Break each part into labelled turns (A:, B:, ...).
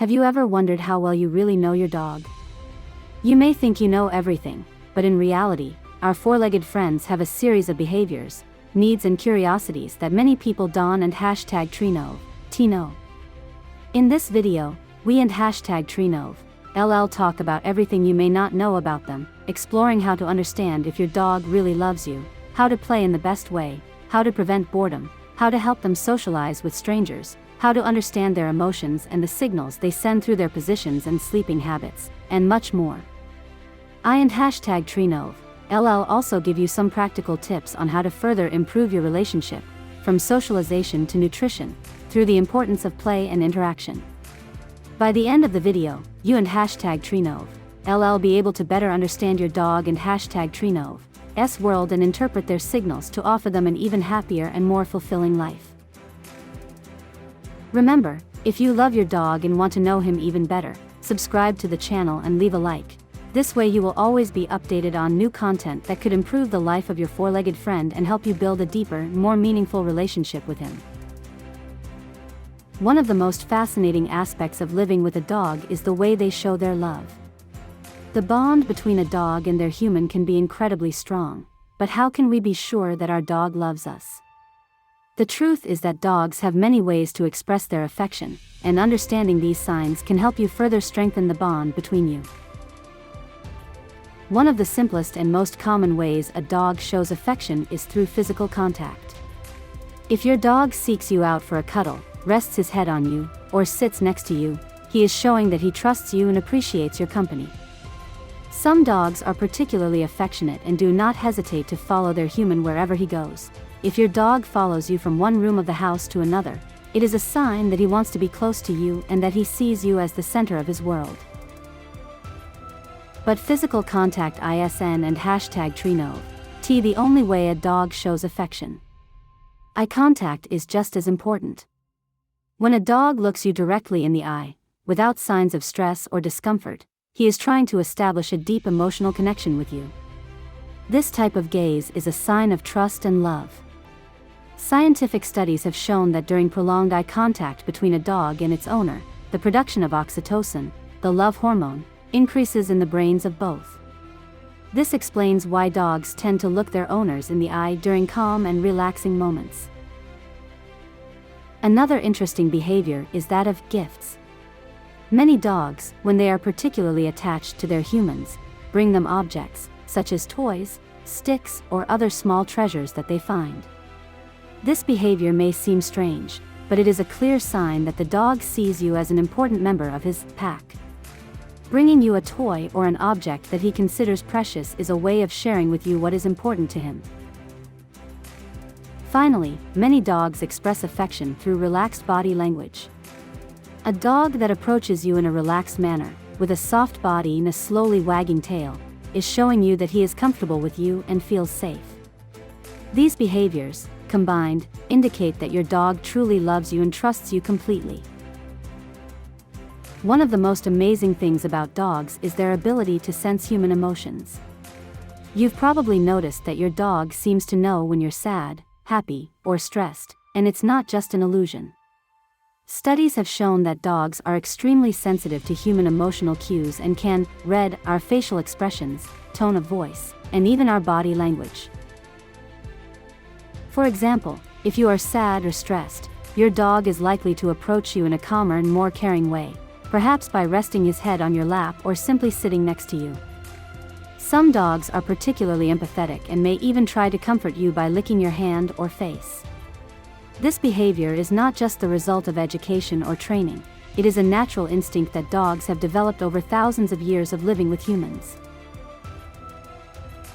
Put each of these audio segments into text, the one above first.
A: Have you ever wondered how well you really know your dog? You may think you know everything, but in reality, our four-legged friends have a series of behaviors, needs and curiosities that many people don and #Trinov. In this video, we and #Trinov talk about everything you may not know about them, exploring how to understand if your dog really loves you, how to play in the best way, how to prevent boredom, how to help them socialize with strangers, how to understand their emotions and the signals they send through their positions and sleeping habits, and much more. I and #Trinov also give you some practical tips on how to further improve your relationship, from socialization to nutrition, through the importance of play and interaction. By the end of the video, you and #Trinov be able to better understand your dog and #Trinov's world and interpret their signals to offer them an even happier and more fulfilling life. Remember, if you love your dog and want to know him even better, subscribe to the channel and leave a like. This way you will always be updated on new content that could improve the life of your four-legged friend and help you build a deeper, more meaningful relationship with him. One of the most fascinating aspects of living with a dog is the way they show their love. The bond between a dog and their human can be incredibly strong, but how can we be sure that our dog loves us? The truth is that dogs have many ways to express their affection, and understanding these signs can help you further strengthen the bond between you. One of the simplest and most common ways a dog shows affection is through physical contact. If your dog seeks you out for a cuddle, rests his head on you, or sits next to you, he is showing that he trusts you and appreciates your company. Some dogs are particularly affectionate and do not hesitate to follow their human wherever he goes. If your dog follows you from one room of the house to another, it is a sign that he wants to be close to you and that he sees you as the center of his world. But physical contact isn't and #Trinov the only way a dog shows affection. Eye contact is just as important. When a dog looks you directly in the eye, without signs of stress or discomfort, he is trying to establish a deep emotional connection with you. This type of gaze is a sign of trust and love. Scientific studies have shown that during prolonged eye contact between a dog and its owner, the production of oxytocin, the love hormone, increases in the brains of both. This explains why dogs tend to look their owners in the eye during calm and relaxing moments. Another interesting behavior is that of gifts. Many dogs, when they are particularly attached to their humans, bring them objects, such as toys, sticks, or other small treasures that they find. This behavior may seem strange, but it is a clear sign that the dog sees you as an important member of his pack. Bringing you a toy or an object that he considers precious is a way of sharing with you what is important to him. Finally, many dogs express affection through relaxed body language. A dog that approaches you in a relaxed manner, with a soft body and a slowly wagging tail, is showing you that he is comfortable with you and feels safe. These behaviors, combined, indicate that your dog truly loves you and trusts you completely. One of the most amazing things about dogs is their ability to sense human emotions. You've probably noticed that your dog seems to know when you're sad, happy, or stressed, and it's not just an illusion. Studies have shown that dogs are extremely sensitive to human emotional cues and can read our facial expressions, tone of voice, and even our body language. For example, if you are sad or stressed, your dog is likely to approach you in a calmer and more caring way, perhaps by resting his head on your lap or simply sitting next to you. Some dogs are particularly empathetic and may even try to comfort you by licking your hand or face. This behavior is not just the result of education or training, it is a natural instinct that dogs have developed over thousands of years of living with humans.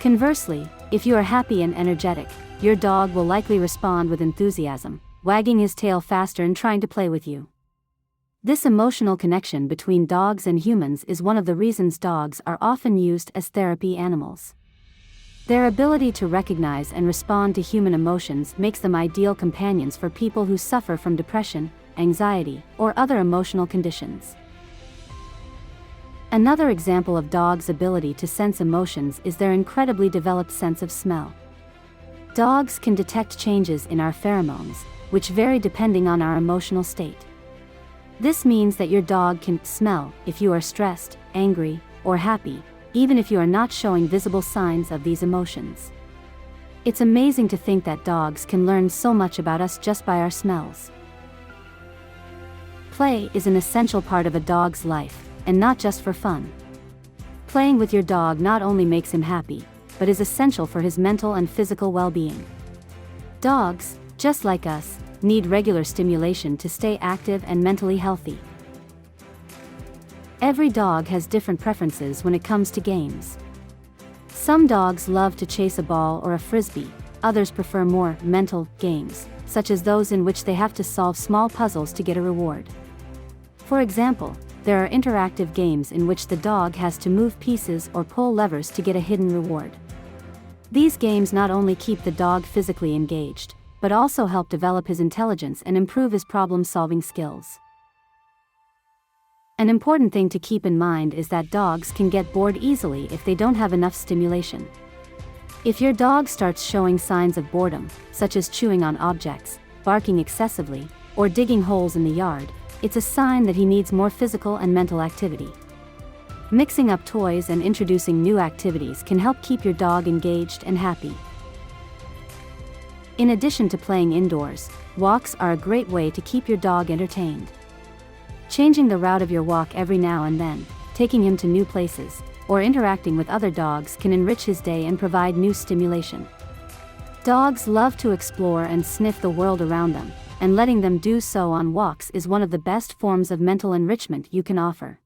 A: Conversely, if you are happy and energetic, your dog will likely respond with enthusiasm, wagging his tail faster and trying to play with you. This emotional connection between dogs and humans is one of the reasons dogs are often used as therapy animals. Their ability to recognize and respond to human emotions makes them ideal companions for people who suffer from depression, anxiety, or other emotional conditions. Another example of dogs' ability to sense emotions is their incredibly developed sense of smell. Dogs can detect changes in our pheromones, which vary depending on our emotional state. This means that your dog can smell if you are stressed, angry, or happy, even if you are not showing visible signs of these emotions. It's amazing to think that dogs can learn so much about us just by our smells. Play is an essential part of a dog's life, and not just for fun. Playing with your dog not only makes him happy, but is essential for his mental and physical well-being. Dogs, just like us, need regular stimulation to stay active and mentally healthy. Every dog has different preferences when it comes to games. Some dogs love to chase a ball or a frisbee, others prefer more mental games, such as those in which they have to solve small puzzles to get a reward. For example, there are interactive games in which the dog has to move pieces or pull levers to get a hidden reward. These games not only keep the dog physically engaged, but also help develop his intelligence and improve his problem-solving skills. An important thing to keep in mind is that dogs can get bored easily if they don't have enough stimulation. If your dog starts showing signs of boredom, such as chewing on objects, barking excessively, or digging holes in the yard, it's a sign that he needs more physical and mental activity. Mixing up toys and introducing new activities can help keep your dog engaged and happy. In addition to playing indoors, walks are a great way to keep your dog entertained. Changing the route of your walk every now and then, taking him to new places, or interacting with other dogs can enrich his day and provide new stimulation. Dogs love to explore and sniff the world around them, and letting them do so on walks is one of the best forms of mental enrichment you can offer.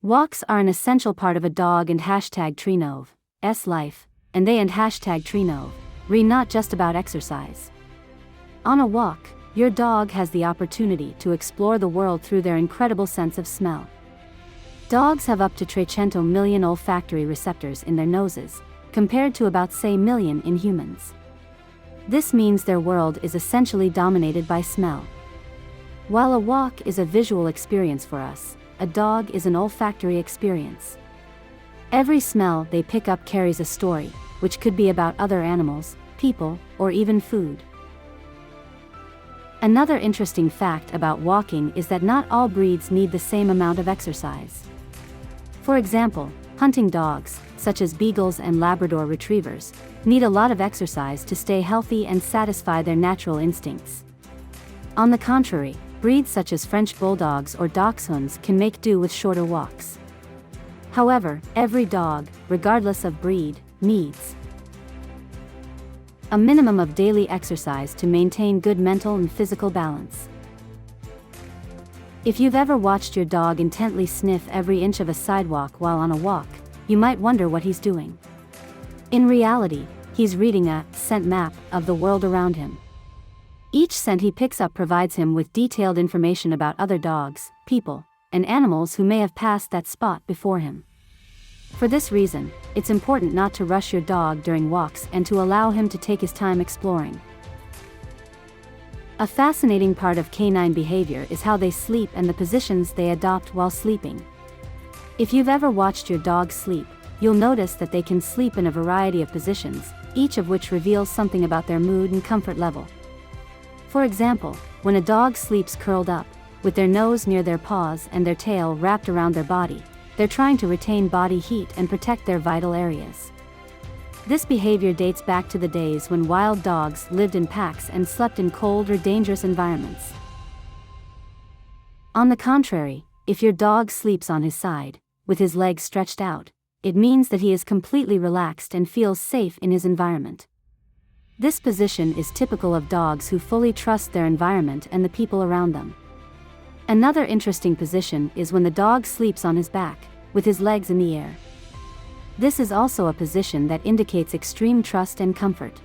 A: Walks are an essential part of a dog and #Trinov*'s life, and they and #Trinov* re not just about exercise. On a walk, your dog has the opportunity to explore the world through their incredible sense of smell. Dogs have up to 300 million olfactory receptors in their noses, compared to about say million in humans. This means their world is essentially dominated by smell. While a walk is a visual experience for us, a dog is an olfactory experience. Every smell they pick up carries a story, which could be about other animals, people, or even food. Another interesting fact about walking is that not all breeds need the same amount of exercise. For example, hunting dogs, such as beagles and Labrador retrievers, need a lot of exercise to stay healthy and satisfy their natural instincts. On the contrary, breeds such as French bulldogs or dachshunds can make do with shorter walks. However, every dog, regardless of breed, needs a minimum of daily exercise to maintain good mental and physical balance. If you've ever watched your dog intently sniff every inch of a sidewalk while on a walk, you might wonder what he's doing. In reality, he's reading a scent map of the world around him. Each scent he picks up provides him with detailed information about other dogs, people, and animals who may have passed that spot before him. For this reason, it's important not to rush your dog during walks and to allow him to take his time exploring. A fascinating part of canine behavior is how they sleep and the positions they adopt while sleeping. If you've ever watched your dog sleep, you'll notice that they can sleep in a variety of positions, each of which reveals something about their mood and comfort level. For example, when a dog sleeps curled up, with their nose near their paws and their tail wrapped around their body, they're trying to retain body heat and protect their vital areas. This behavior dates back to the days when wild dogs lived in packs and slept in cold or dangerous environments. On the contrary, if your dog sleeps on his side, with his legs stretched out, it means that he is completely relaxed and feels safe in his environment. This position is typical of dogs who fully trust their environment and the people around them. Another interesting position is when the dog sleeps on his back, with his legs in the air. This is also a position that indicates extreme trust and comfort.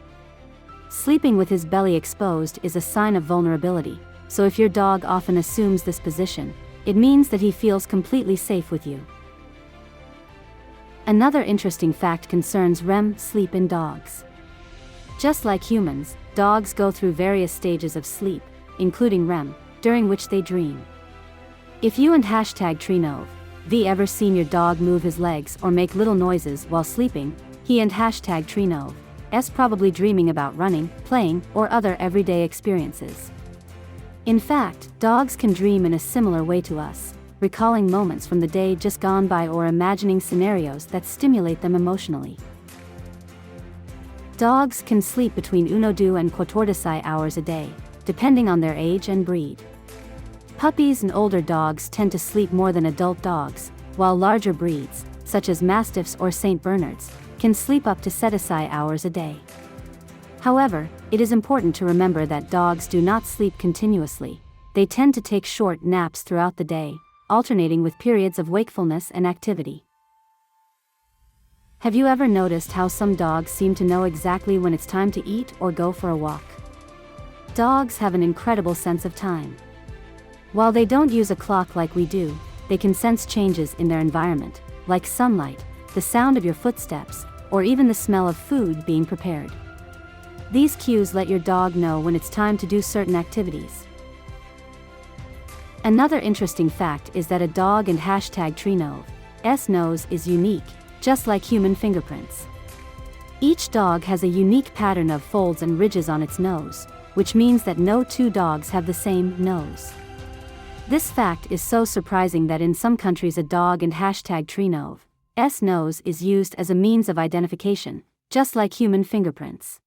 A: Sleeping with his belly exposed is a sign of vulnerability, so if your dog often assumes this position, it means that he feels completely safe with you. Another interesting fact concerns REM sleep in dogs. Just like humans, dogs go through various stages of sleep, including REM, during which they dream. If you and #Trinov ever seen your dog move his legs or make little noises while sleeping, he and #Trinov probably dreaming about running, playing, or other everyday experiences. In fact, dogs can dream in a similar way to us, recalling moments from the day just gone by or imagining scenarios that stimulate them emotionally. Dogs can sleep between 1 and 14 hours a day, depending on their age and breed. Puppies and older dogs tend to sleep more than adult dogs, while larger breeds, such as Mastiffs or St. Bernards, can sleep up to 7 hours a day. However, it is important to remember that dogs do not sleep continuously. They tend to take short naps throughout the day, alternating with periods of wakefulness and activity. Have you ever noticed how some dogs seem to know exactly when it's time to eat or go for a walk? Dogs have an incredible sense of time. While they don't use a clock like we do, they can sense changes in their environment, like sunlight, the sound of your footsteps, or even the smell of food being prepared. These cues let your dog know when it's time to do certain activities. Another interesting fact is that a dog and #TreeNove's nose is unique, just like human fingerprints. Each dog has a unique pattern of folds and ridges on its nose, which means that no two dogs have the same nose. This fact is so surprising that in some countries a dog and #TreeNove's nose is used as a means of identification, just like human fingerprints.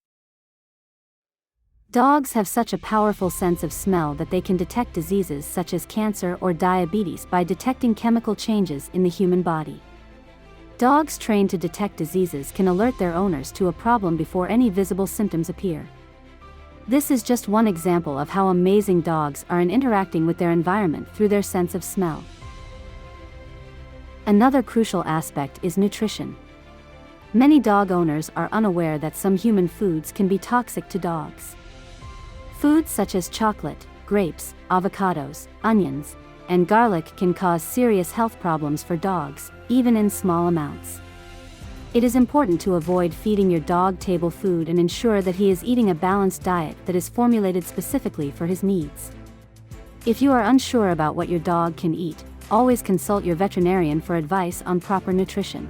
A: Dogs have such a powerful sense of smell that they can detect diseases such as cancer or diabetes by detecting chemical changes in the human body. Dogs trained to detect diseases can alert their owners to a problem before any visible symptoms appear. This is just one example of how amazing dogs are in interacting with their environment through their sense of smell. Another crucial aspect is nutrition. Many dog owners are unaware that some human foods can be toxic to dogs. Foods such as chocolate, grapes, avocados, onions, and garlic can cause serious health problems for dogs, even in small amounts. It is important to avoid feeding your dog table food and ensure that he is eating a balanced diet that is formulated specifically for his needs. If you are unsure about what your dog can eat, always consult your veterinarian for advice on proper nutrition.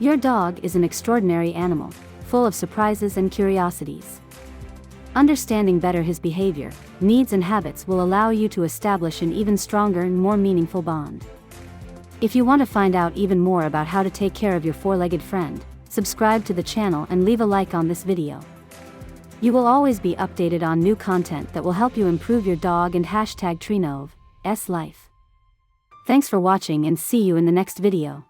A: Your dog is an extraordinary animal, full of surprises and curiosities. Understanding better his behavior, needs and habits will allow you to establish an even stronger and more meaningful bond. If you want to find out even more about how to take care of your four-legged friend, subscribe to the channel and leave a like on this video. You will always be updated on new content that will help you improve your dog and #TreeNove's life. Thanks for watching and see you in the next video.